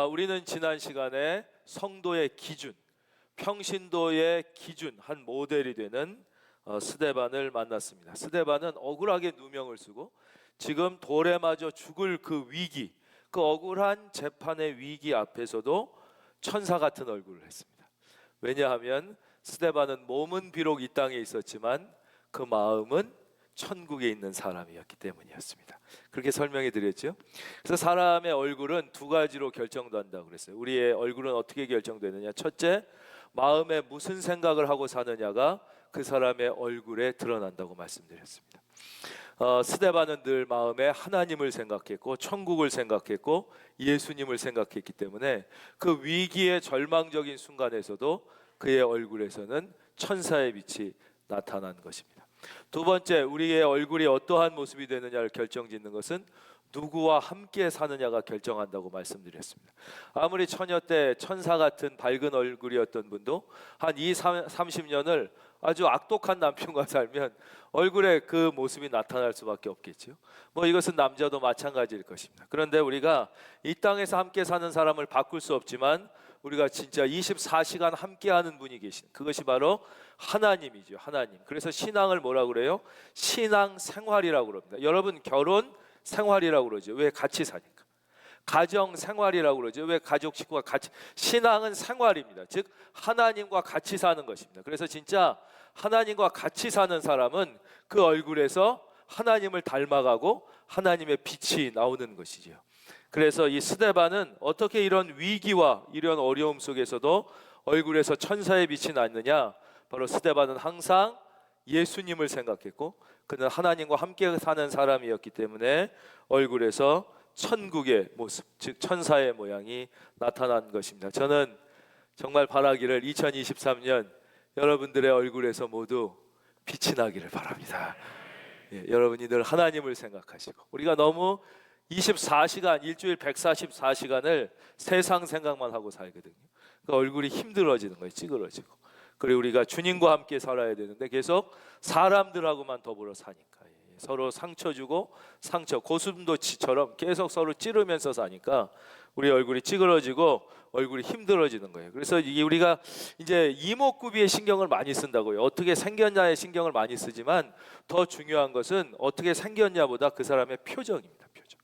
우리는 지난 시간에 성도의 기준, 평신도의 기준 한 모델이 되는 스데반을 만났습니다. 스데반은 억울하게 누명을 쓰고 지금 돌에 맞아 죽을 그 위기, 그 억울한 재판의 위기 앞에서도 천사 같은 얼굴을 했습니다. 왜냐하면 스데반은 몸은 비록 이 땅에 있었지만 그 마음은 천국에 있는 사람이었기 때문이었습니다. 그렇게 설명해 드렸죠. 그래서 사람의 얼굴은 두 가지로 결정된다고 그랬어요. 우리의 얼굴은 어떻게 결정되느냐? 첫째, 마음에 무슨 생각을 하고 사느냐가 그 사람의 얼굴에 드러난다고 말씀드렸습니다. 스데반은 늘 마음에 하나님을 생각했고 천국을 생각했고 예수님을 생각했기 때문에 그 위기의 절망적인 순간에서도 그의 얼굴에서는 천사의 빛이 나타난 것입니다. 두 번째, 우리의 얼굴이 어떠한 모습이 되느냐를 결정짓는 것은 누구와 함께 사느냐가 결정한다고 말씀드렸습니다. 아무리 처녀 때 천사 같은 밝은 얼굴이었던 분도 한 30년을 아주 악독한 남편과 살면 얼굴에 그 모습이 나타날 수밖에 없겠죠. 이것은 남자도 마찬가지일 것입니다. 그런데 우리가 이 땅에서 함께 사는 사람을 바꿀 수 없지만 우리가 진짜 24시간 함께하는 분이 계신, 그것이 바로 하나님이죠. 하나님. 그래서 신앙을 뭐라고 그래요? 신앙 생활이라고 그럽니다. 여러분, 결혼 생활이라고 그러죠. 왜? 같이 사니까. 가정 생활이라고 그러죠. 왜? 가족 식구가 같이. 신앙은 생활입니다. 즉 하나님과 같이 사는 것입니다. 그래서 진짜 하나님과 같이 사는 사람은 그 얼굴에서 하나님을 닮아가고 하나님의 빛이 나오는 것이죠. 그래서 이 스데반은 어떻게 이런 위기와 이런 어려움 속에서도 얼굴에서 천사의 빛이 났느냐? 바로 스데반은 항상 예수님을 생각했고 그는 하나님과 함께 사는 사람이었기 때문에 얼굴에서 천국의 모습, 즉 천사의 모양이 나타난 것입니다. 저는 정말 바라기를 2023년 여러분들의 얼굴에서 모두 빛이 나기를 바랍니다. 여러분이 늘 하나님을 생각하시고, 우리가 너무 24시간, 일주일 144시간을 세상 생각만 하고 살거든요. 그 얼굴이 힘들어지는 거예요. 찌그러지고. 그리고 우리가 주님과 함께 살아야 되는데 계속 사람들하고만 더불어 사니까 서로 상처 주고 고슴도치처럼 계속 서로 찌르면서 사니까 우리 얼굴이 찌그러지고 얼굴이 힘들어지는 거예요. 그래서 이게 우리가 이제 이목구비에 신경을 많이 쓴다고요. 어떻게 생겼냐에 신경을 많이 쓰지만 더 중요한 것은 어떻게 생겼냐보다 그 사람의 표정입니다. 표정.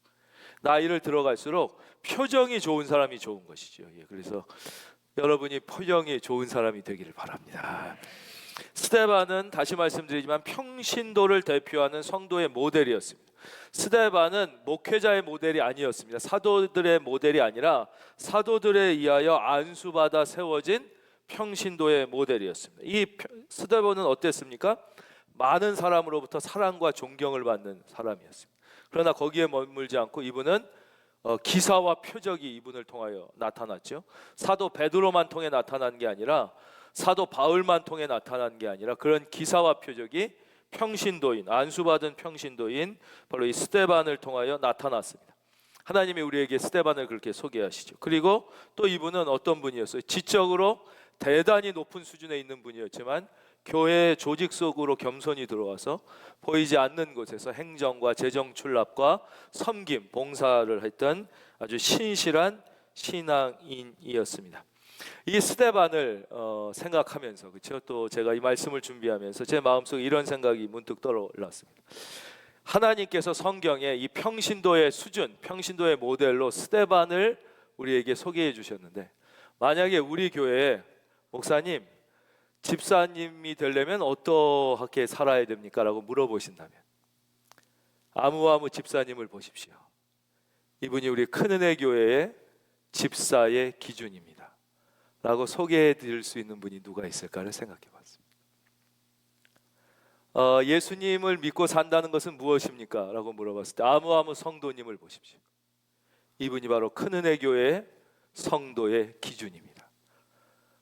나이를 들어갈수록 표정이 좋은 사람이 좋은 것이죠. 그래서 여러분이 표정이 좋은 사람이 되기를 바랍니다. 스데반은 다시 말씀드리지만 평신도를 대표하는 성도의 모델이었습니다. 스데반은 목회자의 모델이 아니었습니다. 사도들의 모델이 아니라 사도들에 의하여 안수받아 세워진 평신도의 모델이었습니다. 이 스데반은 어땠습니까? 많은 사람으로부터 사랑과 존경을 받는 사람이었습니다. 그러나 거기에 머물지 않고 이분은 기사와 표적이 이분을 통하여 나타났죠. 사도 베드로만 통해 나타난 게 아니라 사도 바울만 통해 나타난 게 아니라 그런 기사와 표적이 평신도인, 안수받은 평신도인 바로 이 스데반을 통하여 나타났습니다. 하나님이 우리에게 스데반을 그렇게 소개하시죠. 그리고 또 이분은 어떤 분이었어요? 지적으로 대단히 높은 수준에 있는 분이었지만 교회의 조직 속으로 겸손히 들어와서 보이지 않는 곳에서 행정과 재정 출납과 섬김, 봉사를 했던 아주 신실한 신앙인이었습니다. 이 스데반을 생각하면서, 그렇죠? 또 제가 이 말씀을 준비하면서 제 마음속에 이런 생각이 문득 떠올랐습니다. 하나님께서 성경에 이 평신도의 수준, 평신도의 모델로 스데반을 우리에게 소개해 주셨는데, 만약에 우리 교회에 목사님, 집사님이 되려면 어떻게 살아야 됩니까? 라고 물어보신다면 아무아무 집사님을 보십시오. 이분이 우리 큰은혜 교회의 집사의 기준입니다 라고 소개해 드릴 수 있는 분이 누가 있을까를 생각해 봤습니다. 예수님을 믿고 산다는 것은 무엇입니까? 라고 물어봤을 때 아무아무 성도님을 보십시오. 이분이 바로 큰은혜 교회의 성도의 기준입니다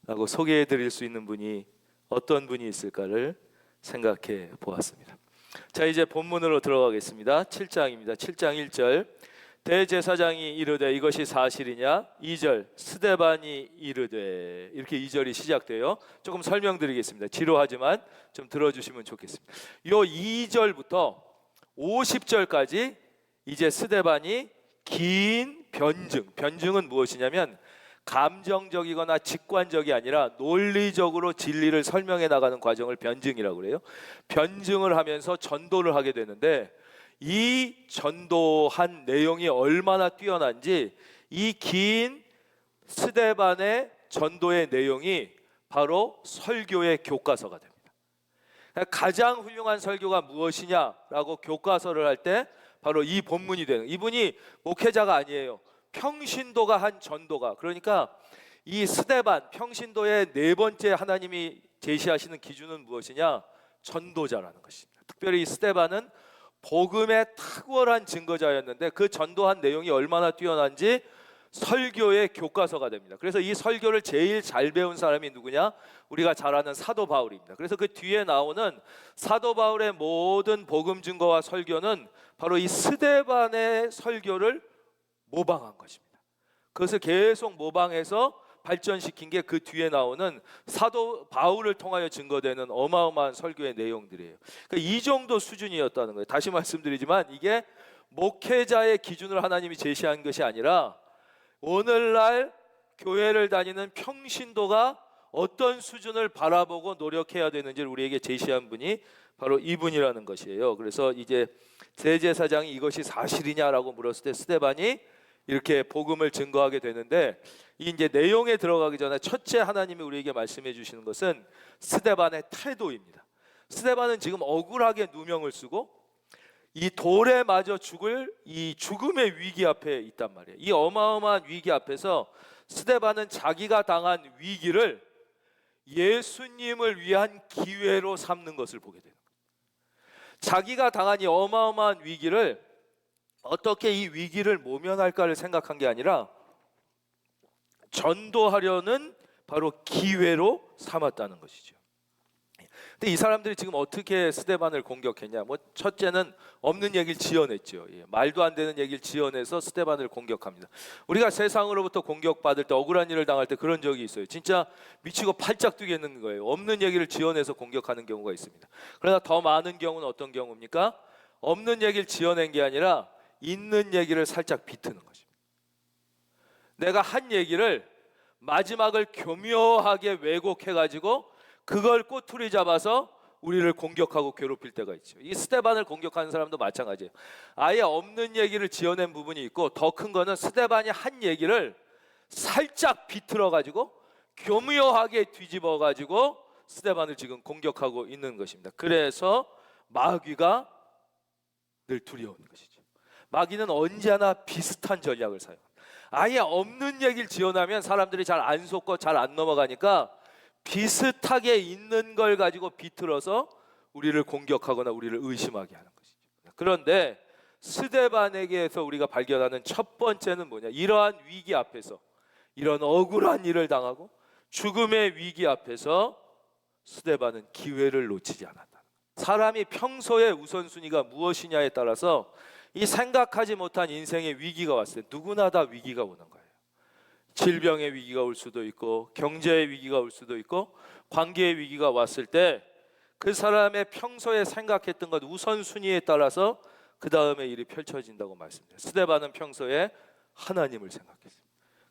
라고 소개해 드릴 수 있는 분이 어떤 분이 있을까를 생각해 보았습니다. 자, 이제 본문으로 들어가겠습니다. 7장입니다. 7장 1절. 대제사장이 이르되 이것이 사실이냐? 2절. 스데반이 이르되, 이렇게 2절이 시작돼요. 조금 설명드리겠습니다. 지루하지만 좀 들어주시면 좋겠습니다. 이 2절부터 50절까지 이제 스데반이 긴 변증은 무엇이냐면 감정적이거나 직관적이 아니라 논리적으로 진리를 설명해 나가는 과정을 변증이라고 그래요. 변증을 하면서 전도를 하게 되는데, 이 전도한 내용이 얼마나 뛰어난지 이 긴 스데반의 전도의 내용이 바로 설교의 교과서가 됩니다. 가장 훌륭한 설교가 무엇이냐라고 교과서를 할 때 바로 이 본문이 되는, 이분이 목회자가 아니에요. 평신도가 한 전도가. 그러니까 이 스데반 평신도의 네 번째 하나님이 제시하시는 기준은 무엇이냐? 전도자라는 것입니다. 특별히 이 스데반은 복음의 탁월한 증거자였는데 그 전도한 내용이 얼마나 뛰어난지 설교의 교과서가 됩니다. 그래서 이 설교를 제일 잘 배운 사람이 누구냐? 우리가 잘 아는 사도 바울입니다. 그래서 그 뒤에 나오는 사도 바울의 모든 복음 증거와 설교는 바로 이 스데반의 설교를 모방한 것입니다. 그것을 계속 모방해서 발전시킨 게 그 뒤에 나오는 사도 바울을 통하여 증거되는 어마어마한 설교의 내용들이에요. 그러니까 이 정도 수준이었다는 거예요. 다시 말씀드리지만 이게 목회자의 기준을 하나님이 제시한 것이 아니라 오늘날 교회를 다니는 평신도가 어떤 수준을 바라보고 노력해야 되는지를 우리에게 제시한 분이 바로 이분이라는 것이에요. 그래서 이제 대제사장이 이것이 사실이냐라고 물었을 때 스데반이 이렇게 복음을 증거하게 되는데, 이 이제 내용에 들어가기 전에 첫째 하나님이 우리에게 말씀해 주시는 것은 스데반의 태도입니다. 스데반은 지금 억울하게 누명을 쓰고 이 돌에 맞아 죽을 이 죽음의 위기 앞에 있단 말이에요. 이 어마어마한 위기 앞에서 스데반은 자기가 당한 위기를 예수님을 위한 기회로 삼는 것을 보게 돼요. 자기가 당한 이 어마어마한 위기를 어떻게 이 위기를 모면할까를 생각한 게 아니라 전도하려는 바로 기회로 삼았다는 것이죠. 근데 이 사람들이 지금 어떻게 스데반을 공격했냐? 첫째는 없는 얘기를 지어냈죠. 말도 안 되는 얘기를 지어내서 스데반을 공격합니다. 우리가 세상으로부터 공격받을 때, 억울한 일을 당할 때 그런 적이 있어요. 진짜 미치고 팔짝 뛰겠는 거예요. 없는 얘기를 지어내서 공격하는 경우가 있습니다. 그러나 더 많은 경우는 어떤 경우입니까? 없는 얘기를 지어낸 게 아니라 있는 얘기를 살짝 비트는 것입니다. 내가 한 얘기를 마지막을 교묘하게 왜곡해가지고 그걸 꼬투리 잡아서 우리를 공격하고 괴롭힐 때가 있죠. 이 스데반을 공격하는 사람도 마찬가지예요. 아예 없는 얘기를 지어낸 부분이 있고, 더 큰 거는 스데반이 한 얘기를 살짝 비틀어가지고 교묘하게 뒤집어가지고 스데반을 지금 공격하고 있는 것입니다. 그래서 마귀가 늘 두려운 것이죠. 마귀는 언제나 비슷한 전략을 사용합니다. 아예 없는 얘기를 지어내면 사람들이 잘 안 속고 잘 안 넘어가니까 비슷하게 있는 걸 가지고 비틀어서 우리를 공격하거나 우리를 의심하게 하는 것이죠. 그런데 스데반에게서 우리가 발견하는 첫 번째는 뭐냐? 이러한 위기 앞에서, 이런 억울한 일을 당하고 죽음의 위기 앞에서 스데반은 기회를 놓치지 않았다. 사람이 평소에 우선순위가 무엇이냐에 따라서 이 생각하지 못한 인생의 위기가 왔을 때 누구나 다 위기가 오는 거예요. 질병의 위기가 올 수도 있고, 경제의 위기가 올 수도 있고, 관계의 위기가 왔을 때 그 사람의 평소에 생각했던 것 우선순위에 따라서 그 다음에 일이 펼쳐진다고 말씀드려요. 스데반은 평소에 하나님을 생각했어요.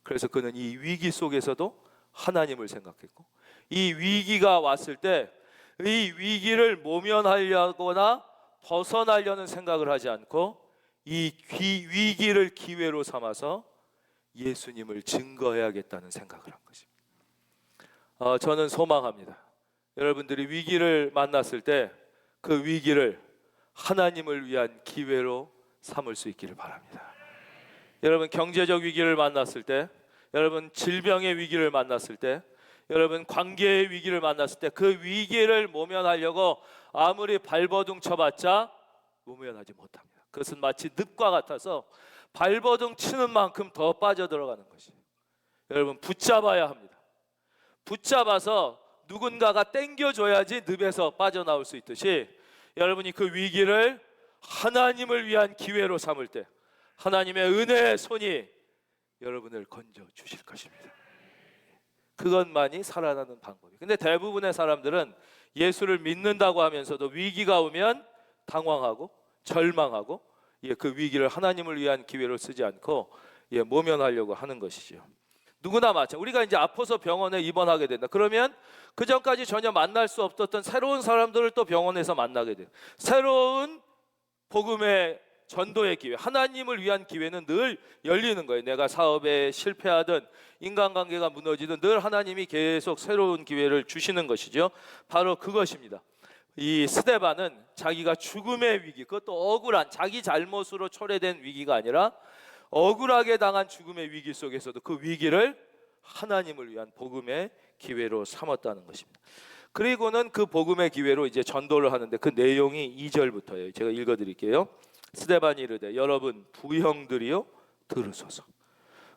그래서 그는 이 위기 속에서도 하나님을 생각했고, 이 위기가 왔을 때 이 위기를 모면하려거나 벗어나려는 생각을 하지 않고 이 위기를 기회로 삼아서 예수님을 증거해야겠다는 생각을 한 것입니다. 저는 소망합니다. 여러분들이 위기를 만났을 때 그 위기를 하나님을 위한 기회로 삼을 수 있기를 바랍니다. 여러분 경제적 위기를 만났을 때, 여러분 질병의 위기를 만났을 때, 여러분 관계의 위기를 만났을 때 그 위기를 모면하려고 아무리 발버둥 쳐봤자 모면하지 못합니다. 그것은 마치 늪과 같아서 발버둥 치는 만큼 더 빠져들어가는 것이에요. 여러분 붙잡아야 합니다. 붙잡아서 누군가가 당겨줘야지 늪에서 빠져나올 수 있듯이, 여러분이 그 위기를 하나님을 위한 기회로 삼을 때 하나님의 은혜의 손이 여러분을 건져 주실 것입니다. 그것만이 살아나는 방법이에요. 근데 대부분의 사람들은 예수를 믿는다고 하면서도 위기가 오면 당황하고 절망하고 그 위기를 하나님을 위한 기회로 쓰지 않고 모면하려고 하는 것이죠. 누구나 마찬가지. 우리가 이제 아파서 병원에 입원하게 된다. 그러면 그 전까지 전혀 만날 수 없었던 새로운 사람들을 또 병원에서 만나게 돼. 새로운 복음의 전도의 기회, 하나님을 위한 기회는 늘 열리는 거예요. 내가 사업에 실패하든 인간관계가 무너지든 늘 하나님이 계속 새로운 기회를 주시는 것이죠. 바로 그것입니다. 이 스데반은 자기가 죽음의 위기, 그것도 억울한 자기 잘못으로 초래된 위기가 아니라 억울하게 당한 죽음의 위기 속에서도 그 위기를 하나님을 위한 복음의 기회로 삼았다는 것입니다. 그리고는 그 복음의 기회로 이제 전도를 하는데 그 내용이 2절부터예요. 제가 읽어드릴게요. 스데반이 이르되 여러분 부형들이요 들으소서.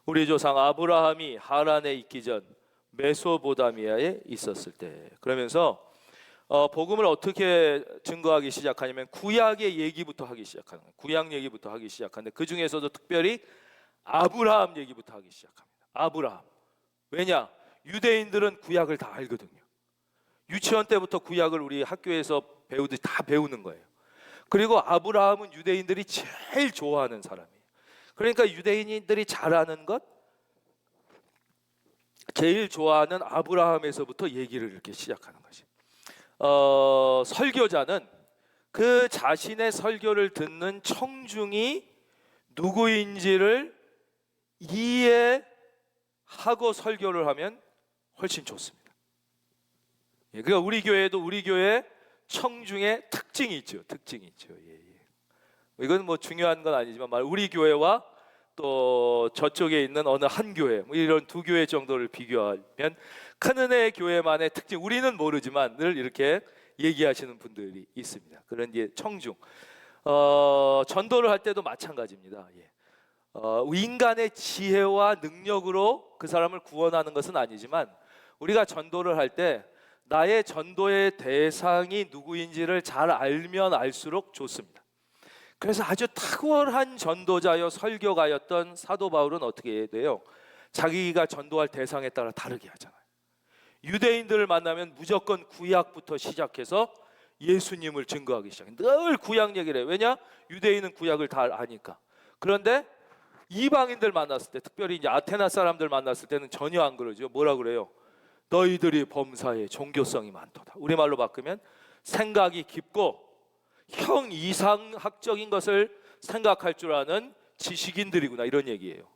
우리 조상 아브라함이 하란에 있기 전 메소보다미아에 있었을 때, 그러면서 복음을 어떻게 증거하기 시작하냐면 구약의 얘기부터 하기 시작하는 거예요. 구약 얘기부터 하기 시작하는데 그 중에서도 특별히 아브라함 얘기부터 하기 시작합니다. 아브라함. 왜냐? 유대인들은 구약을 다 알거든요. 유치원 때부터 구약을 우리 학교에서 배우듯이 다 배우는 거예요. 그리고 아브라함은 유대인들이 제일 좋아하는 사람이에요. 그러니까 유대인들이 잘하는 것, 제일 좋아하는 아브라함에서부터 얘기를 이렇게 시작하는 거지. 설교자는 그 자신의 설교를 듣는 청중이 누구인지를 이해하고 설교를 하면 훨씬 좋습니다. 그러니까 우리 교회도 우리 교회 청중의 특징이 있죠. 이건 뭐 중요한 건 아니지만 우리 교회와 또 저쪽에 있는 어느 한 교회, 이런 두 교회 정도를 비교하면 큰 은혜의 교회만의 특징, 우리는 모르지만 늘 이렇게 얘기하시는 분들이 있습니다. 그런 청중. 전도를 할 때도 마찬가지입니다. 인간의 지혜와 능력으로 그 사람을 구원하는 것은 아니지만 우리가 전도를 할 때 나의 전도의 대상이 누구인지를 잘 알면 알수록 좋습니다. 그래서 아주 탁월한 전도자여 설교가였던 사도 바울은 어떻게 해야 돼요? 자기가 전도할 대상에 따라 다르게 하잖아요. 유대인들을 만나면 무조건 구약부터 시작해서 예수님을 증거하기 시작해요. 늘 구약 얘기를 해요. 왜냐? 유대인은 구약을 다 아니까. 그런데 이방인들 만났을 때, 특별히 이제 아테네 사람들 만났을 때는 전혀 안 그러죠. 뭐라 그래요? 너희들이 범사에 종교성이 많도다. 우리말로 바꾸면 생각이 깊고 형 이상학적인 것을 생각할 줄 아는 지식인들이구나, 이런 얘기예요.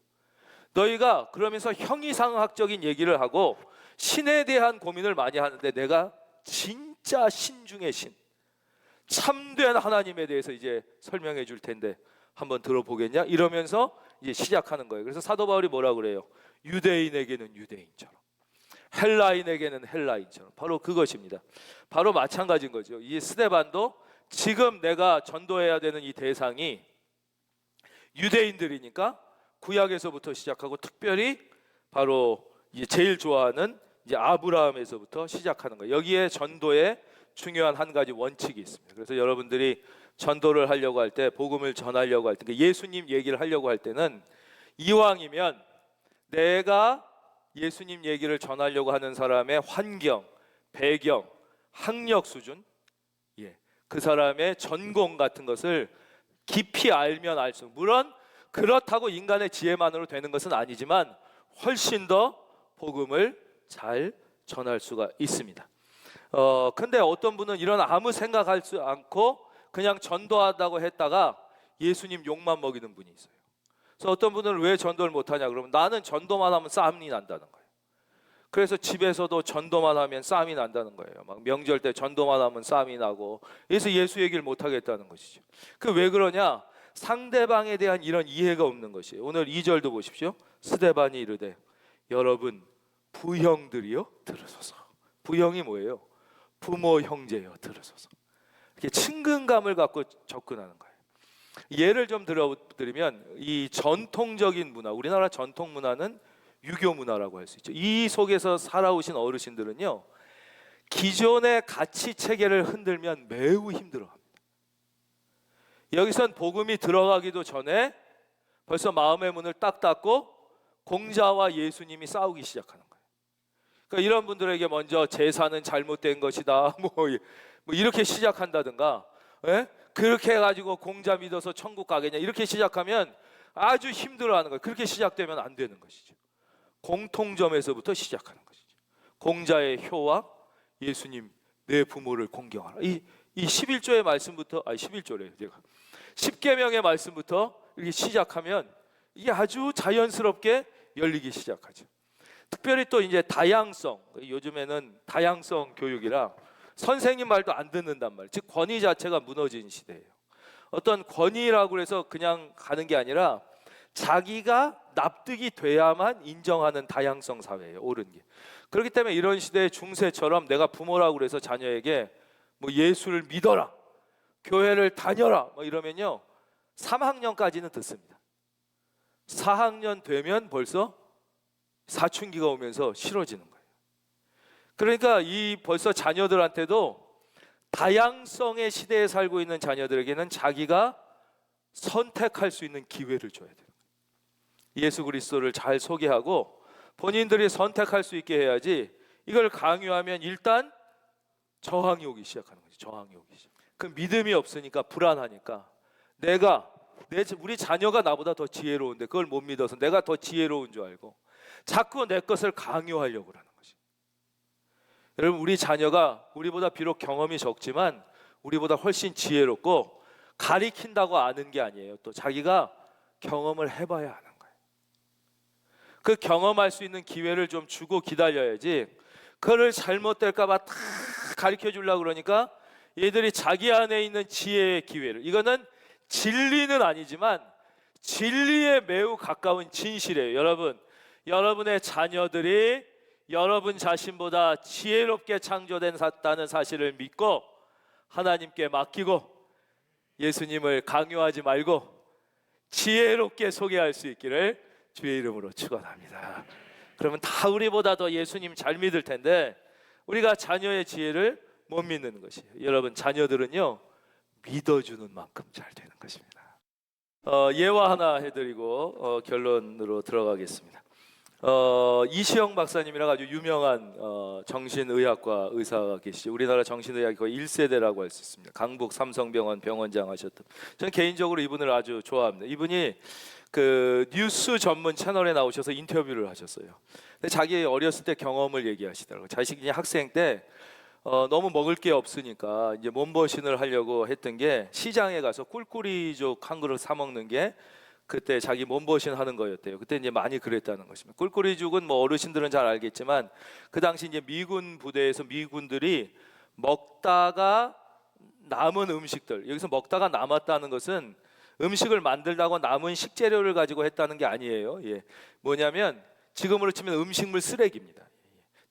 너희가 그러면서 형 이상학적인 얘기를 하고 신에 대한 고민을 많이 하는데 내가 진짜 신 중의 신, 참된 하나님에 대해서 이제 설명해 줄 텐데 한번 들어보겠냐? 이러면서 이제 시작하는 거예요. 그래서 사도 바울이 뭐라 그래요? 유대인에게는 유대인처럼, 헬라인에게는 헬라인처럼. 바로 그것입니다. 바로 마찬가지인 거죠. 이 스데반도 지금 내가 전도해야 되는 이 대상이 유대인들이니까 구약에서부터 시작하고 특별히 바로 이제 제일 좋아하는 이제 아브라함에서부터 시작하는 거예요. 여기에 전도에 중요한 한 가지 원칙이 있습니다. 그래서 여러분들이 전도를 하려고 할 때, 복음을 전하려고 할 때, 예수님 얘기를 하려고 할 때는 이왕이면 내가 예수님 얘기를 전하려고 하는 사람의 환경, 배경, 학력 수준, 그 사람의 전공 같은 것을 깊이 알면 알수록, 물론 그렇다고 인간의 지혜만으로 되는 것은 아니지만 훨씬 더 복음을 잘 전할 수가 있습니다. 근데 어떤 분은 이런 아무 생각할 수 않고 그냥 전도한다고 했다가 예수님 욕만 먹이는 분이 있어요. 그래서 어떤 분은 왜 전도를 못하냐 그러면 나는 전도만 하면 싸움이 난다는 거예요. 그래서 집에서도 전도만 하면 싸움이 난다는 거예요. 막 명절 때 전도만 하면 싸움이 나고, 그래서 예수 얘기를 못 하겠다는 것이죠. 그 왜 그러냐? 상대방에 대한 이런 이해가 없는 것이에요. 오늘 2절도 보십시오. 스데반이 이르되 여러분 부형들이요 들으소서. 부형이 뭐예요? 부모 형제요 들으소서. 이렇게 친근감을 갖고 접근하는 거예요. 예를 좀 들어드리면 이 전통적인 문화, 우리나라 전통 문화는 유교 문화라고 할 수 있죠. 이 속에서 살아오신 어르신들은요, 기존의 가치 체계를 흔들면 매우 힘들어합니다. 여기선 복음이 들어가기도 전에 벌써 마음의 문을 딱 닫고 공자와 예수님이 싸우기 시작하는 거예요. 그러니까 이런 분들에게 먼저 제사는 잘못된 것이다, 뭐 이렇게 시작한다든가, 그렇게 해가지고 공자 믿어서 천국 가겠냐, 이렇게 시작하면 아주 힘들어하는 거예요. 그렇게 시작되면 안 되는 것이죠. 공통점에서부터 시작하는 것이죠. 공자의 효와 예수님 내 부모를 공경하라. 이 11조의 말씀부터 11조래요. 제가 10계명의 말씀부터 이렇게 시작하면 이게 아주 자연스럽게 열리기 시작하죠. 특별히 또 이제 다양성, 요즘에는 다양성 교육이라 선생님 말도 안 듣는단 말이에요. 즉 권위 자체가 무너진 시대예요. 어떤 권위라고 해서 그냥 가는 게 아니라 자기가 납득이 돼야만 인정하는 다양성 사회예요. 옳은 게. 그렇기 때문에 이런 시대의 중세처럼 내가 부모라고 해서 자녀에게 뭐 예수를 믿어라, 교회를 다녀라 뭐 이러면요 3학년까지는 듣습니다. 4학년 되면 벌써 사춘기가 오면서 싫어지는 거예요. 그러니까 이 벌써 자녀들한테도 다양성의 시대에 살고 있는 자녀들에게는 자기가 선택할 수 있는 기회를 줘야 돼요. 예수 그리스도를 잘 소개하고 본인들이 선택할 수 있게 해야지, 이걸 강요하면 일단 저항이 오기 시작하는 거죠. 저항이 오기 시작. 그 믿음이 없으니까 불안하니까 우리 자녀가 나보다 더 지혜로운데 그걸 못 믿어서 내가 더 지혜로운 줄 알고 자꾸 내 것을 강요하려고 하는 거지. 여러분, 우리 자녀가 우리보다 비록 경험이 적지만 우리보다 훨씬 지혜롭고 가리킨다고 아는 게 아니에요. 또 자기가 경험을 해봐야 하는 거예요. 그 경험할 수 있는 기회를 좀 주고 기다려야지, 그거를 잘못될까 봐 다 가르쳐 주려고 그러니까 얘들이 자기 안에 있는 지혜의 기회를, 이거는 진리는 아니지만 진리에 매우 가까운 진실이에요. 여러분의 자녀들이 여러분 자신보다 지혜롭게 창조됐다는 사실을 믿고 하나님께 맡기고 예수님을 강요하지 말고 지혜롭게 소개할 수 있기를 주의 이름으로 축원합니다. 그러면 다 우리보다 더 예수님 잘 믿을 텐데 우리가 자녀의 지혜를 못 믿는 것이에요. 여러분, 자녀들은요 믿어주는 만큼 잘 되는 것입니다. 예화 하나 해드리고 결론으로 들어가겠습니다. 이시영 박사님이라고 아주 유명한 정신의학과 의사가 계시죠. 우리나라 정신의학의 거의 1세대라고 할 수 있습니다. 강북 삼성병원 병원장 하셨던, 저는 개인적으로 이분을 아주 좋아합니다. 이분이 그 뉴스 전문 채널에 나오셔서 인터뷰를 하셨어요. 근데 자기 어렸을 때 경험을 얘기하시더라고요. 자식이 학생 때 너무 먹을 게 없으니까 이제 몸보신을 하려고 했던 게 시장에 가서 꿀꿀이죽 한 그릇 사 먹는 게 그때 자기 몸보신 하는 거였대요. 그때 이제 많이 그랬다는 것입니다. 꿀꿀이죽은 뭐 어르신들은 잘 알겠지만 그 당시 이제 미군 부대에서 미군들이 먹다가 남은 음식들, 여기서 먹다가 남았다는 것은 음식을 만들다가 남은 식재료를 가지고 했다는 게 아니에요. 뭐냐면 지금으로 치면 음식물 쓰레기입니다.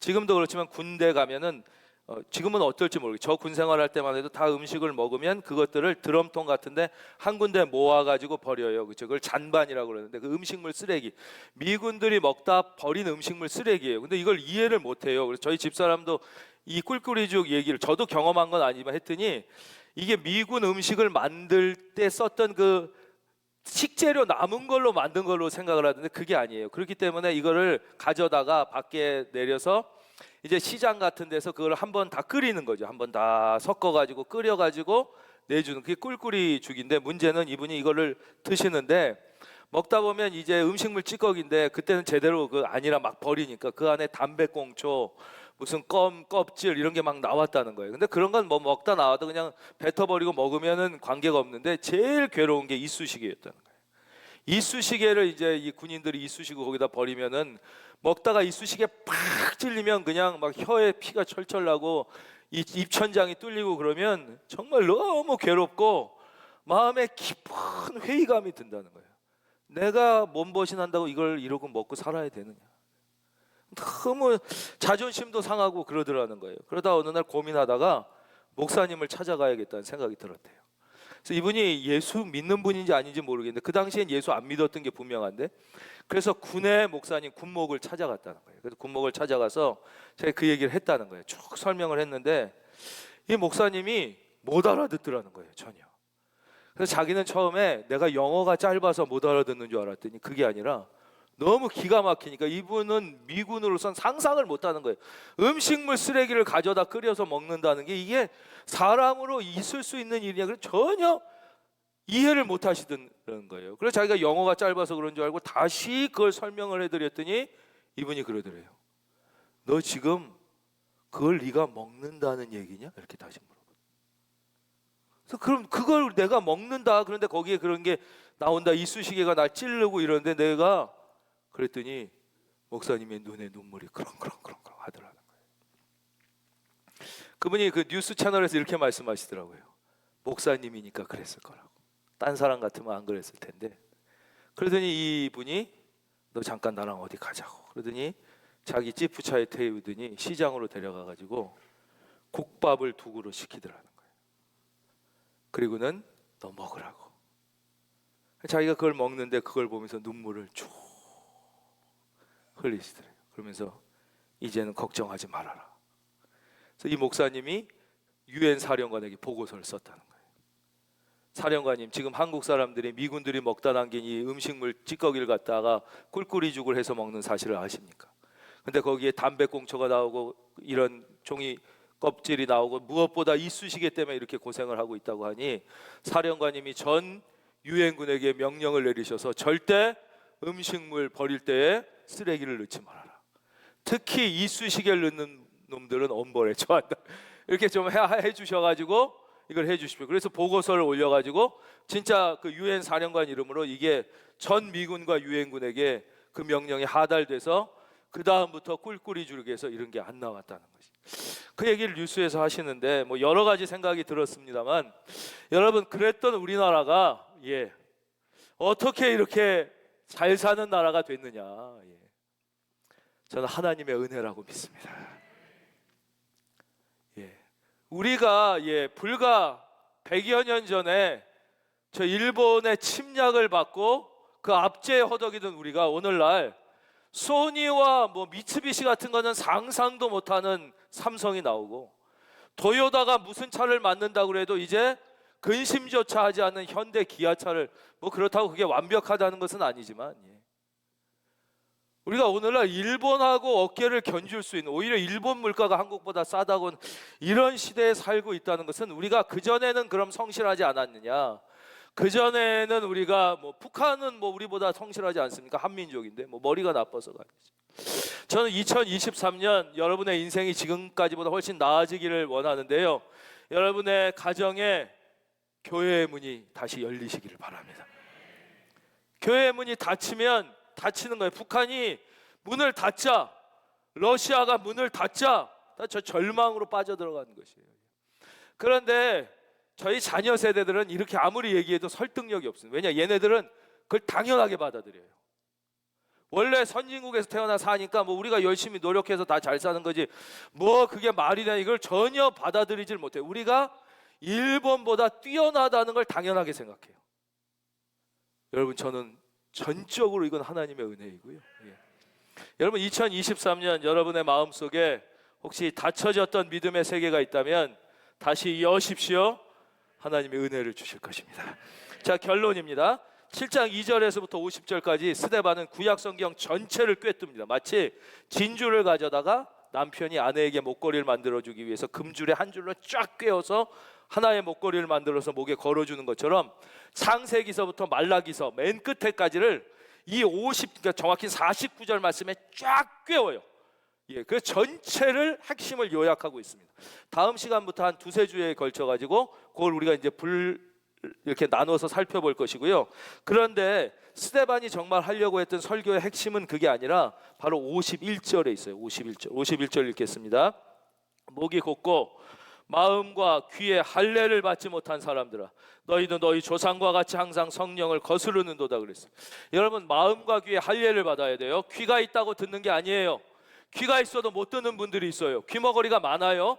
지금도 그렇지만 군대 가면은 지금은 어떨지 모르겠어요. 저 군 생활할 때만 해도 다 음식을 먹으면 그것들을 드럼통 같은데 한 군데 모아가지고 버려요. 그렇죠? 그걸 잔반이라고 그러는데 그 음식물 쓰레기, 미군들이 먹다 버린 음식물 쓰레기예요. 근데 이걸 이해를 못해요. 그래서 저희 집사람도 이 꿀꿀이죽 얘기를, 저도 경험한 건 아니지만 했더니 이게 미군 음식을 만들 때 썼던 그 식재료 남은 걸로 만든 걸로 생각을 하던데 그게 아니에요. 그렇기 때문에 이거를 가져다가 밖에 내려서 이제 시장 같은 데서 그걸 한번 다 끓이는 거죠. 한번 다 섞어가지고 끓여가지고 내주는 그게 꿀꿀이죽인데, 문제는 이분이 이거를 드시는데 먹다 보면 이제 음식물 찌꺼기인데 그때는 제대로 그 아니라 막 버리니까 그 안에 담배꽁초, 무슨 껍질 이런 게 막 나왔다는 거예요. 근데 그런 건 뭐 먹다 나와도 그냥 뱉어버리고 먹으면은 관계가 없는데 제일 괴로운 게 이쑤시개였다는 거예요. 이쑤시개를 이제 이 군인들이 이쑤시개 거기다 버리면은 먹다가 이쑤시개 팍 찔리면 그냥 막 혀에 피가 철철 나고 이 입천장이 뚫리고 그러면 정말 너무 괴롭고 마음에 깊은 회의감이 든다는 거예요. 내가 몸보신한다고 이걸 이러고 먹고 살아야 되느냐. 너무 자존심도 상하고 그러더라는 거예요. 그러다 어느 날 고민하다가 목사님을 찾아가야겠다는 생각이 들었대요. 그래서 이분이 예수 믿는 분인지 아닌지 모르겠는데 그 당시엔 예수 안 믿었던 게 분명한데, 그래서 군의 목사님, 군목을 찾아갔다는 거예요. 그래서 군목을 찾아가서 제가 그 얘기를 했다는 거예요. 쭉 설명을 했는데 이 목사님이 못 알아듣더라는 거예요, 전혀. 그래서 자기는 처음에 내가 영어가 짧아서 못 알아듣는 줄 알았더니 그게 아니라 너무 기가 막히니까 이분은 미군으로선 상상을 못하는 거예요. 음식물 쓰레기를 가져다 끓여서 먹는다는 게 이게 사람으로 있을 수 있는 일이냐. 전혀 이해를 못 하시던 거예요. 그래서 자기가 영어가 짧아서 그런 줄 알고 다시 그걸 설명을 해드렸더니 이분이 그러더래요. 너 지금 그걸 네가 먹는다는 얘기냐? 이렇게 다시 물어봐요. 그래서 그럼 그걸 내가 먹는다. 그런데 거기에 그런 게 나온다. 이쑤시개가 날 찌르고 이러는데 내가 그랬더니 목사님의 눈에 눈물이 그렁그렁 하더라는 거예요. 그분이 그 뉴스 채널에서 이렇게 말씀하시더라고요. 목사님이니까 그랬을 거라고. 딴 사람 같으면 안 그랬을 텐데. 그러더니 이분이 너 잠깐 나랑 어디 가자고. 그러더니 자기 지프차에 태우더니 시장으로 데려가가지고 국밥을 2그릇 시키더라는 거예요. 그리고는 너 먹으라고. 자기가 그걸 먹는데 그걸 보면서 눈물을 쭉 흘리시더래요. 그러면서 이제는 걱정하지 말아라. 그래서 이 목사님이 유엔 사령관에게 보고서를 썼다는 거예요. 사령관님, 지금 한국 사람들이 미군들이 먹다 남긴 이 음식물 찌꺼기를 갖다가 꿀꿀이죽을 해서 먹는 사실을 아십니까? 근데 거기에 담배꽁초가 나오고 이런 종이 껍질이 나오고 무엇보다 이쑤시개 때문에 이렇게 고생을 하고 있다고 하니 사령관님이 전 유엔군에게 명령을 내리셔서 절대 음식물 버릴 때에 쓰레기를 넣지 말아라. 특히 이쑤시개를 넣는 놈들은 엄벌에 처한다. 이렇게 좀 해주셔가지고 이걸 해주십시오. 그래서 보고서를 올려가지고 진짜 그 유엔 사령관 이름으로 이게 전 미군과 유엔군에게 그 명령이 하달돼서 그 다음부터 꿀꿀이 줄기 해서 이런 게 안 나왔다는 것이. 그 얘기를 뉴스에서 하시는데 뭐 여러 가지 생각이 들었습니다만 여러분 그랬던 우리나라가 어떻게 이렇게 잘 사는 나라가 됐느냐. 저는 하나님의 은혜라고 믿습니다. 우리가 불과 100여 년 전에 저 일본의 침략을 받고 그 압제에 허덕이던 우리가 오늘날 소니와 뭐 미쓰비시 같은 거는 상상도 못하는 삼성이 나오고 도요다가 무슨 차를 만든다고 해도 이제 근심조차 하지 않는 현대 기아차를 뭐 그렇다고 그게 완벽하다는 것은 아니지만 우리가 오늘날 일본하고 어깨를 견줄 수 있는 오히려 일본 물가가 한국보다 싸다고 이런 시대에 살고 있다는 것은 우리가 그전에는 그럼 성실하지 않았느냐. 그전에는 우리가 뭐 북한은 뭐 우리보다 성실하지 않습니까? 한민족인데 뭐 머리가 나빠서가 아니지. 저는 2023년 여러분의 인생이 지금까지보다 훨씬 나아지기를 원하는데요. 여러분의 가정에 교회의 문이 다시 열리시기를 바랍니다. 교회의 문이 닫히면 닫히는 거예요. 북한이 문을 닫자, 러시아가 문을 닫자, 다 저 절망으로 빠져들어가는 것이에요. 그런데 저희 자녀 세대들은 이렇게 아무리 얘기해도 설득력이 없습니다. 왜냐? 얘네들은 그걸 당연하게 받아들여요. 원래 선진국에서 태어나 사니까 뭐 우리가 열심히 노력해서 다 잘 사는 거지 뭐 그게 말이 되냐, 이걸 전혀 받아들이질 못해요. 우리가 일본보다 뛰어나다는 걸 당연하게 생각해요. 여러분, 저는 전적으로 이건 하나님의 은혜이고요. 여러분, 2023년 여러분의 마음속에 혹시 닫혀졌던 믿음의 세계가 있다면 다시 여십시오. 하나님의 은혜를 주실 것입니다. 자, 결론입니다. 7장 2절에서부터 50절까지 스데반은 구약 성경 전체를 꿰뚫습니다. 마치 진주를 가져다가 남편이 아내에게 목걸이를 만들어주기 위해서 금줄에 한 줄로 쫙 꿰어서 하나의 목걸이를 만들어서 목에 걸어주는 것처럼 창세기서부터 말라기서 맨 끝에까지를 이 그러니까 정확히 49절 말씀에 쫙 꿰어요. 그 전체를 핵심을 요약하고 있습니다. 다음 시간부터 한 2-3주에 걸쳐 가지고 그걸 우리가 이제 이렇게 나눠서 살펴볼 것이고요. 그런데 스데반이 정말 하려고 했던 설교의 핵심은 그게 아니라 바로 51절에 있어요. 51절 읽겠습니다. 목이 곧고 마음과 귀에 할례를 받지 못한 사람들아, 너희도 너희 조상과 같이 항상 성령을 거스르는도다 그랬어요. 여러분, 마음과 귀에 할례를 받아야 돼요. 귀가 있다고 듣는 게 아니에요. 귀가 있어도 못 듣는 분들이 있어요. 귀머거리가 많아요.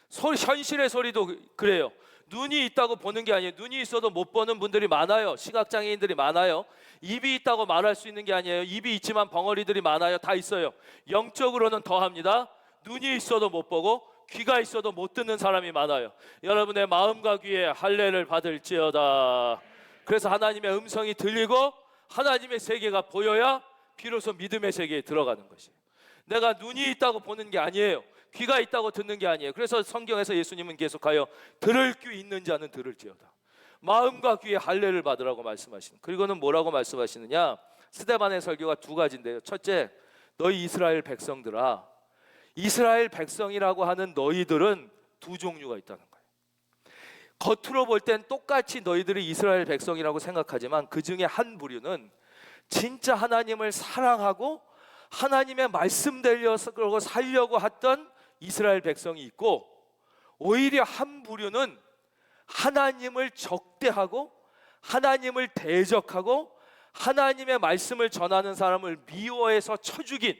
현실의 소리도 그래요. 눈이 있다고 보는 게 아니에요. 눈이 있어도 못 보는 분들이 많아요. 시각장애인들이 많아요. 입이 있다고 말할 수 있는 게 아니에요. 입이 있지만 벙어리들이 많아요. 다 있어요. 영적으로는 더합니다. 눈이 있어도 못 보고 귀가 있어도 못 듣는 사람이 많아요. 여러분의 마음과 귀에 할례를 받을지어다. 그래서 하나님의 음성이 들리고 하나님의 세계가 보여야 비로소 믿음의 세계에 들어가는 것이에요. 내가 눈이 있다고 보는 게 아니에요. 귀가 있다고 듣는 게 아니에요. 그래서 성경에서 예수님은 계속하여 들을 귀 있는 자는 들을지어다. 마음과 귀에 할례를 받으라고 말씀하시는. 그리고는 뭐라고 말씀하시느냐? 스데반의 설교가 두 가지인데요. 첫째, 너희 이스라엘 백성들아, 이스라엘 백성이라고 하는 너희들은 두 종류가 있다는 거예요. 겉으로 볼 땐 똑같이 너희들이 이스라엘 백성이라고 생각하지만 그 중에 한 부류는 진짜 하나님을 사랑하고 하나님의 말씀대로 살려고 했던 이스라엘 백성이 있고, 오히려 한 부류는 하나님을 적대하고 하나님을 대적하고 하나님의 말씀을 전하는 사람을 미워해서 쳐 죽인,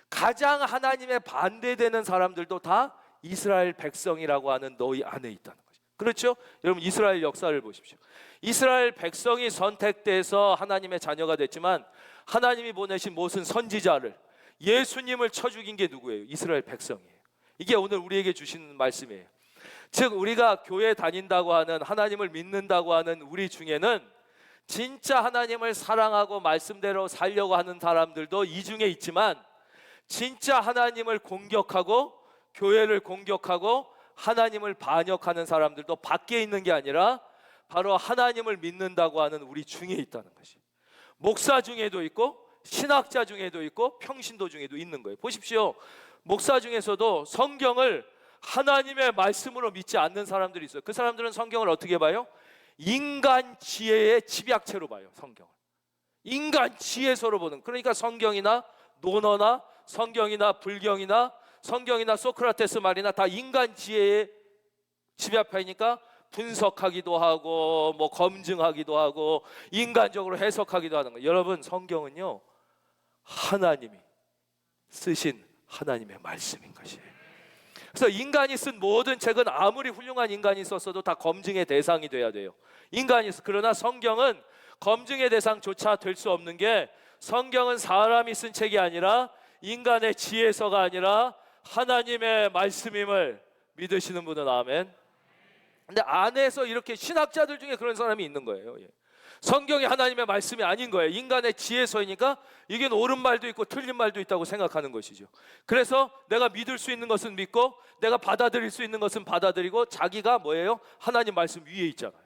가장 하나님에 반대되는 사람들도 다 이스라엘 백성이라고 하는 너희 안에 있다는 거죠. 그렇죠? 여러분, 이스라엘 역사를 보십시오. 이스라엘 백성이 선택돼서 하나님의 자녀가 됐지만 하나님이 보내신 모든 선지자를, 예수님을 쳐 죽인 게 누구예요? 이스라엘 백성이에요. 이게 오늘 우리에게 주시는 말씀이에요. 즉, 우리가 교회 다닌다고 하는, 하나님을 믿는다고 하는 우리 중에는 진짜 하나님을 사랑하고 말씀대로 살려고 하는 사람들도 이 중에 있지만, 진짜 하나님을 공격하고 교회를 공격하고 하나님을 반역하는 사람들도 밖에 있는 게 아니라 바로 하나님을 믿는다고 하는 우리 중에 있다는 것이, 목사 중에도 있고 신학자 중에도 있고 평신도 중에도 있는 거예요. 보십시오. 목사 중에서도 성경을 하나님의 말씀으로 믿지 않는 사람들이 있어요. 그 사람들은 성경을 어떻게 봐요? 인간 지혜의 집약체로 봐요. 성경을 인간 지혜서로 보는. 그러니까 성경이나 논어나 성경이나 불경이나 성경이나 소크라테스 말이나 다 인간 지혜의 집약체니까 분석하기도 하고 뭐 검증하기도 하고 인간적으로 해석하기도 하는 거예요. 여러분, 성경은요 하나님이 쓰신 하나님의 말씀인 것이에요. 그래서 인간이 쓴 모든 책은 아무리 훌륭한 인간이 썼어도 다 검증의 대상이 돼야 돼요. 그러나 성경은 검증의 대상조차 될 수 없는 게, 성경은 사람이 쓴 책이 아니라 인간의 지혜서가 아니라 하나님의 말씀임을 믿으시는 분은 아멘. 근데 안에서 이렇게 신학자들 중에 그런 사람이 있는 거예요. 성경이 하나님의 말씀이 아닌 거예요. 인간의 지혜서이니까 이게 옳은 말도 있고 틀린 말도 있다고 생각하는 것이죠. 그래서 내가 믿을 수 있는 것은 믿고 내가 받아들일 수 있는 것은 받아들이고, 자기가 뭐예요? 하나님 말씀 위에 있잖아요.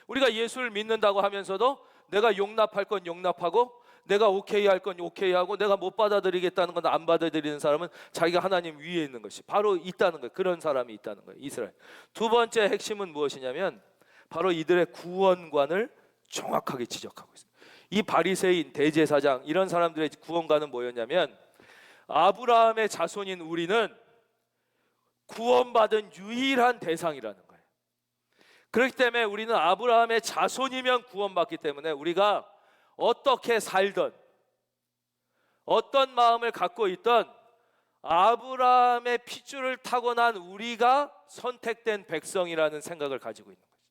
우리가 예수를 믿는다고 하면서도 내가 용납할 건 용납하고 내가 오케이 할 건 오케이 하고 내가 못 받아들이겠다는 건 안 받아들이는 사람은 자기가 하나님 위에 있는 것이 바로 있다는 거예요. 그런 사람이 있다는 거예요. 이스라엘. 두 번째 핵심은 무엇이냐면 바로 이들의 구원관을 정확하게 지적하고 있어요. 이 바리새인, 대제사장 이런 사람들의 구원관은 뭐였냐면, 아브라함의 자손인 우리는 구원받은 유일한 대상이라는 거예요. 그렇기 때문에 우리는 아브라함의 자손이면 구원받기 때문에 우리가 어떻게 살던 어떤 마음을 갖고 있던 아브라함의 핏줄을 타고난 우리가 선택된 백성이라는 생각을 가지고 있는 것이죠.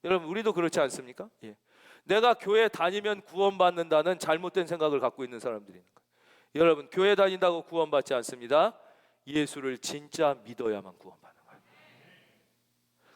여러분, 우리도 그렇지 않습니까? 예. 내가 교회 다니면 구원받는다는 잘못된 생각을 갖고 있는 사람들이 있는 거예요. 여러분, 교회 다닌다고 구원받지 않습니다. 예수를 진짜 믿어야만 구원받는 거예요.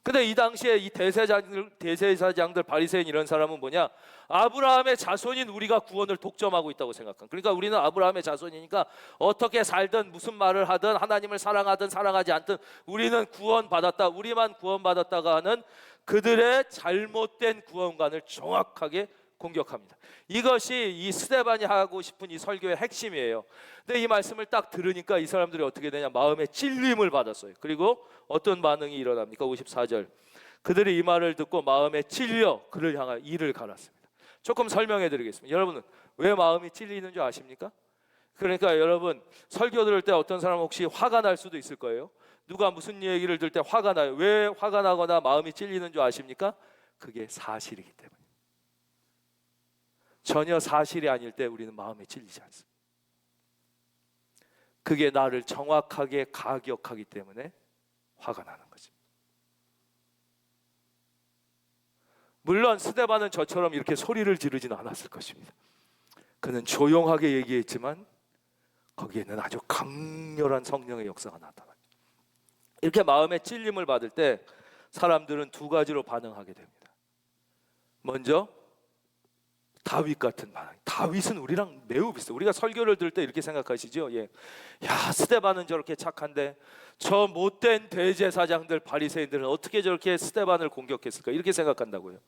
근데 이 당시에 이 대제사장들 바리새인 이런 사람은 뭐냐? 아브라함의 자손인 우리가 구원을 독점하고 있다고 생각한. 그러니까 우리는 아브라함의 자손이니까 어떻게 살든 무슨 말을 하든 하나님을 사랑하든 사랑하지 않든 우리는 구원받았다, 우리만 구원받았다가 하는 그들의 잘못된 구원관을 정확하게 공격합니다. 이것이 이 스데반이 하고 싶은 이 설교의 핵심이에요. 근데 이 말씀을 딱 들으니까 이 사람들이 어떻게 되냐? 마음에 찔림을 받았어요. 그리고 어떤 반응이 일어납니까? 54절. 그들이 이 말을 듣고 마음에 찔려 그를 향하여 이를 갈았습니다. 조금 설명해 드리겠습니다. 여러분은 왜 마음이 찔리는 줄 아십니까? 그러니까 여러분, 설교 들을 때 어떤 사람 혹시 화가 날 수도 있을 거예요. 누가 무슨 얘기를 들을 때 화가 나요. 왜 화가 나거나 마음이 찔리는 줄 아십니까? 그게 사실이기 때문에. 전혀 사실이 아닐 때 우리는 마음에 찔리지 않습니다. 그게 나를 정확하게 가격하기 때문에 화가 나는 거죠. 물론 스데반은 저처럼 이렇게 소리를 지르지는 않았을 것입니다. 그는 조용하게 얘기했지만 거기에는 아주 강렬한 성령의 역사가 나타나요. 이렇게 마음에 찔림을 받을 때 사람들은 두 가지로 반응하게 됩니다. 먼저 다윗 같은 반응. 다윗은 우리랑 매우 비슷해. 우리가 설교를 들을 때 이렇게 생각하시죠? 예. 야, 스데반은 저렇게 착한데 저 못된 대제사장들 바리새인들은 어떻게 저렇게 스데반을 공격했을까? 이렇게 생각한다고요.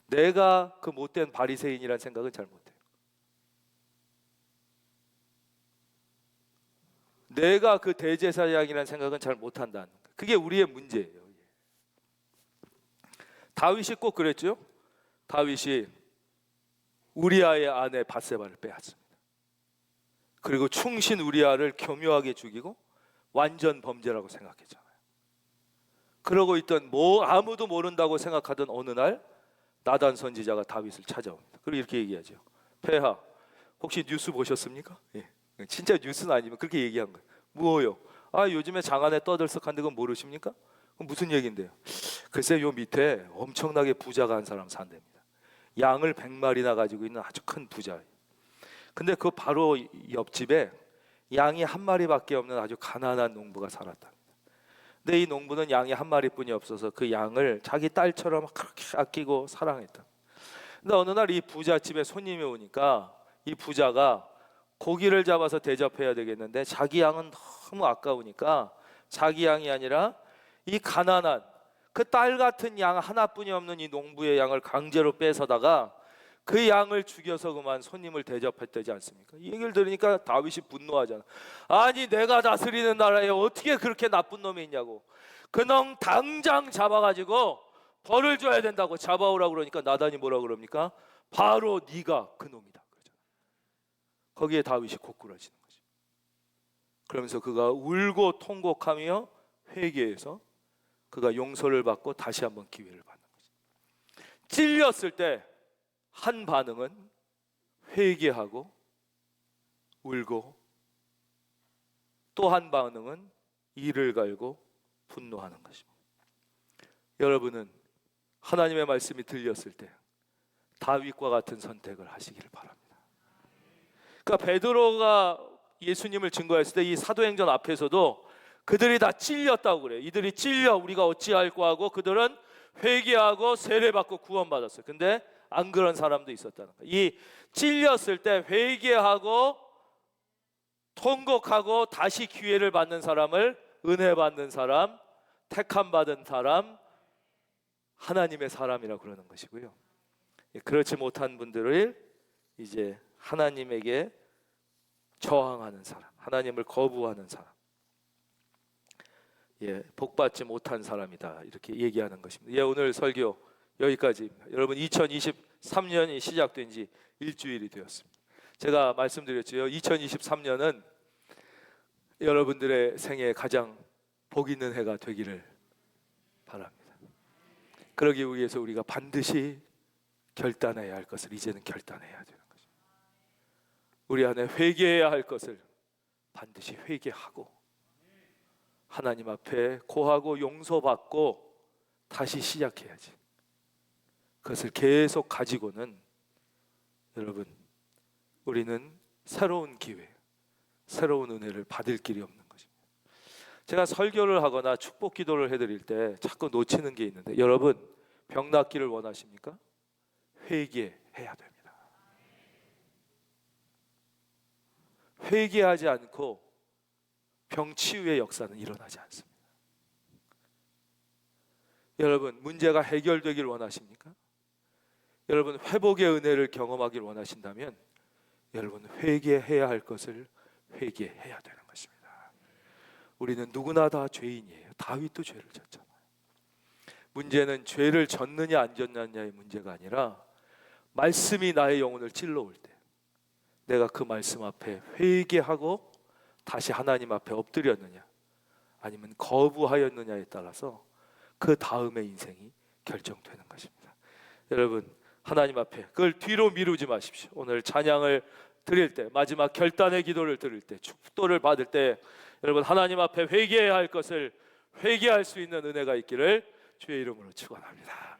내가 그 못된 바리새인이라는 생각은 잘 못해요. 내가 그 대제사장이라는 생각은 잘 못한다는 거예요. 그게 우리의 문제예요. 다윗이 꼭 그랬죠. 다윗이 우리아의 아내 밧세바를 빼앗습니다. 그리고 충신 우리아를 교묘하게 죽이고 완전 범죄라고 생각했잖아요. 그러고 있던 아무도 모른다고 생각하던 어느 날 나단 선지자가 다윗을 찾아옵니다. 그리고 이렇게 얘기하죠. 폐하, 혹시 뉴스 보셨습니까? 예. 진짜 뉴스는 아니면 그렇게 얘기한 거예요. 뭐요? 요즘에 장안에 떠들썩한데 그건 모르십니까? 그럼 무슨 얘긴데요? 글쎄 요 밑에 엄청나게 부자가 한 사람 산답니다. 양을 100마리나 가지고 있는 아주 큰 부자예요. 근데 그 바로 옆집에 양이 한 마리밖에 없는 아주 가난한 농부가 살았답니다. 근데 이 농부는 양이 한 마리뿐이 없어서 그 양을 자기 딸처럼 그렇게 아끼고 사랑했다. 근데 어느 날 이 부잣집에 손님이 오니까 이 부자가 고기를 잡아서 대접해야 되겠는데 자기 양은 너무 아까우니까 자기 양이 아니라 이 가난한 그 딸 같은 양 하나뿐이 없는 이 농부의 양을 강제로 뺏어다가 그 양을 죽여서 그만 손님을 대접했다지 않습니까? 이 얘기를 들으니까 다윗이 분노하잖아. 아니 내가 다스리는 나라에 어떻게 그렇게 나쁜 놈이 있냐고. 그놈 당장 잡아가지고 벌을 줘야 된다고 잡아오라고 그러니까 나단이 뭐라 그럽니까? 바로 네가 그 놈이다. 거기에 다윗이 고꾸라지는 거죠. 그러면서 그가 울고 통곡하며 회개해서 그가 용서를 받고 다시 한번 기회를 받는 거죠. 찔렸을 때 한 반응은 회개하고 울고, 또 한 반응은 이를 갈고 분노하는 것입니다. 여러분은 하나님의 말씀이 들렸을 때 다윗과 같은 선택을 하시기를 바랍니다. 그러니까 베드로가 예수님을 증거했을 때 이 사도행전 앞에서도 그들이 다 찔렸다고 그래요. 이들이 찔려 우리가 어찌할꼬 하고 그들은 회개하고 세례받고 구원받았어요. 근데 안 그런 사람도 있었다는 거예요. 이 찔렸을 때 회개하고 통곡하고 다시 기회를 받는 사람을 은혜 받는 사람, 택함 받은 사람, 하나님의 사람이라고 그러는 것이고요. 그렇지 못한 분들을 이제 하나님에게 저항하는 사람, 하나님을 거부하는 사람, 복받지 못한 사람이다 이렇게 얘기하는 것입니다. 오늘 설교 여기까지입니다. 여러분 2023년이 시작된 지 일주일이 되었습니다. 제가 말씀드렸죠. 2023년은 여러분들의 생애에 가장 복 있는 해가 되기를 바랍니다. 그러기 위해서 우리가 반드시 결단해야 할 것을 이제는 결단해야 되는 것입니다. 우리 안에 회개해야 할 것을 반드시 회개하고 하나님 앞에 고하고 용서받고 다시 시작해야지. 그것을 계속 가지고는 여러분 우리는 새로운 기회, 새로운 은혜를 받을 길이 없는 것입니다. 제가 설교를 하거나 축복 기도를 해드릴 때 자꾸 놓치는 게 있는데, 여러분 병 낫기를 원하십니까? 회개해야 됩니다. 회개하지 않고 병 치유의 역사는 일어나지 않습니다. 여러분 문제가 해결되길 원하십니까? 여러분 회복의 은혜를 경험하길 원하신다면 여러분 회개해야 할 것을 회개해야 되는 것입니다. 우리는 누구나 다 죄인이에요. 다윗도 죄를 졌잖아요. 문제는 죄를 졌느냐 안 졌느냐의 문제가 아니라 말씀이 나의 영혼을 찔러올 때 내가 그 말씀 앞에 회개하고 다시 하나님 앞에 엎드렸느냐 아니면 거부하였느냐에 따라서 그 다음의 인생이 결정되는 것입니다. 여러분 하나님 앞에 그걸 뒤로 미루지 마십시오. 오늘 찬양을 드릴 때, 마지막 결단의 기도를 드릴 때, 축도를 받을 때 여러분 하나님 앞에 회개해야 할 것을 회개할 수 있는 은혜가 있기를 주의 이름으로 축원합니다.